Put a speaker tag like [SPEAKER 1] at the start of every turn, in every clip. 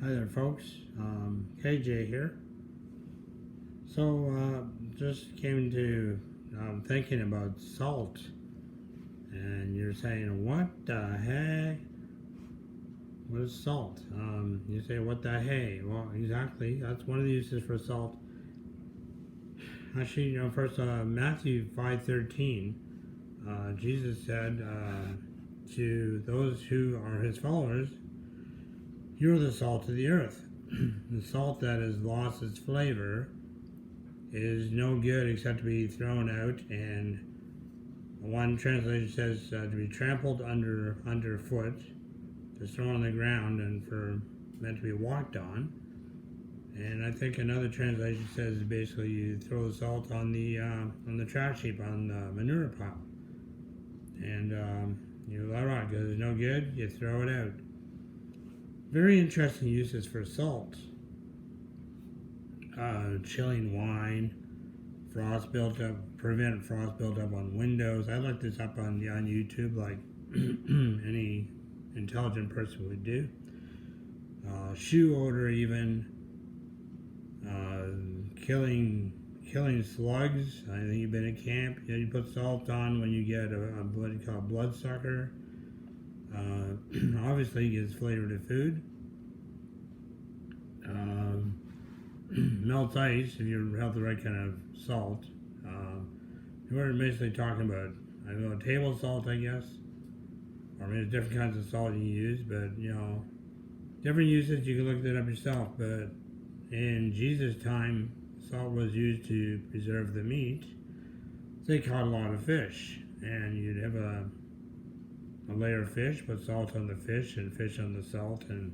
[SPEAKER 1] Hi there, folks. KJ here. So, just came to thinking about salt, and you're saying, "What the heck? What is salt?" You say, "What the hey?" Well, exactly. That's one of the uses for salt. Actually, first, Matthew 5:13, Jesus said to those who are His followers, "You're the salt of the earth." The salt that has lost its flavor is no good except to be thrown out, and one translation says to be trampled underfoot, just thrown on the ground, and for meant to be walked on. And I think another translation says basically you throw the salt on the trash heap, on the manure pile, and you let it out because it's no good. You throw it out. Very interesting uses for salt. Chilling wine, frost built up, prevent frost built up on windows. I looked this up on YouTube, like any intelligent person would do. Shoe odor, even killing slugs. I think you've been at camp. You put salt on when you get a bloodsucker. Obviously, it gives flavor to food. Melts ice if you have the right kind of salt. We're basically talking about, table salt, I guess, or maybe different kinds of salt you use, but different uses. You can look that up yourself. But in Jesus' time, salt was used to preserve the meat. They caught a lot of fish, and you'd have a layer of fish, put salt on the fish, and fish on the salt, and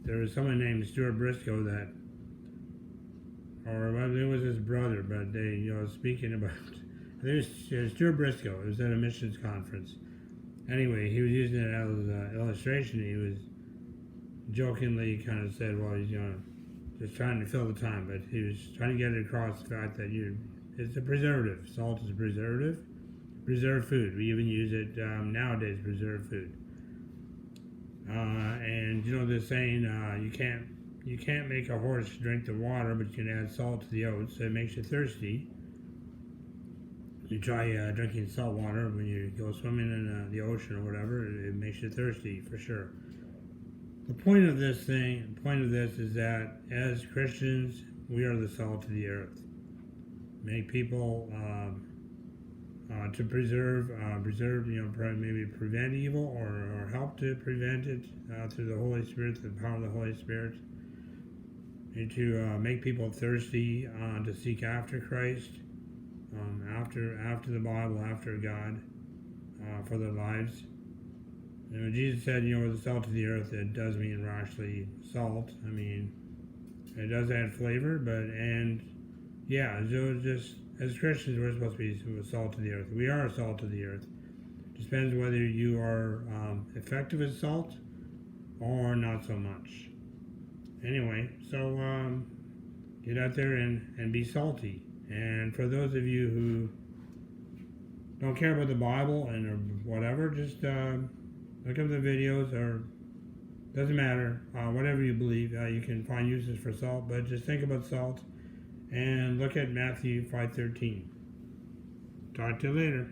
[SPEAKER 1] there was someone named Stuart Briscoe that, or it was his brother, but they, speaking about, I think it was Stuart Briscoe. It was at a missions conference. Anyway, he was using it as an illustration. He was jokingly kind of said, well, he's, just trying to fill the time, but he was trying to get it across the fact that it's a preservative. Salt is a preservative. Preserve food. We even use it nowadays, preserve food. And the saying, you can't make a horse drink the water, but you can add salt to the oats, so it makes you thirsty. You try drinking salt water when you go swimming in the ocean or whatever, it makes you thirsty for sure. The point of this is that as Christians, we are the salt of the earth. Make people to preserve, maybe prevent evil or help to prevent it through the Holy Spirit, through the power of the Holy Spirit. And to make people thirsty to seek after Christ, after the Bible, after God, for their lives. Jesus said, we're the salt of the earth. It does mean rashly salt. I mean, it does add flavor, so just as Christians, we're supposed to be salt of the earth. We are salt of the earth. It depends whether you are effective as salt or not so much. Anyway, so get out there and be salty. And for those of you who don't care about the Bible and or whatever, just look up the videos, or doesn't matter, whatever you believe. You can find uses for salt, but just think about salt and look at Matthew 5:13. Talk to you later.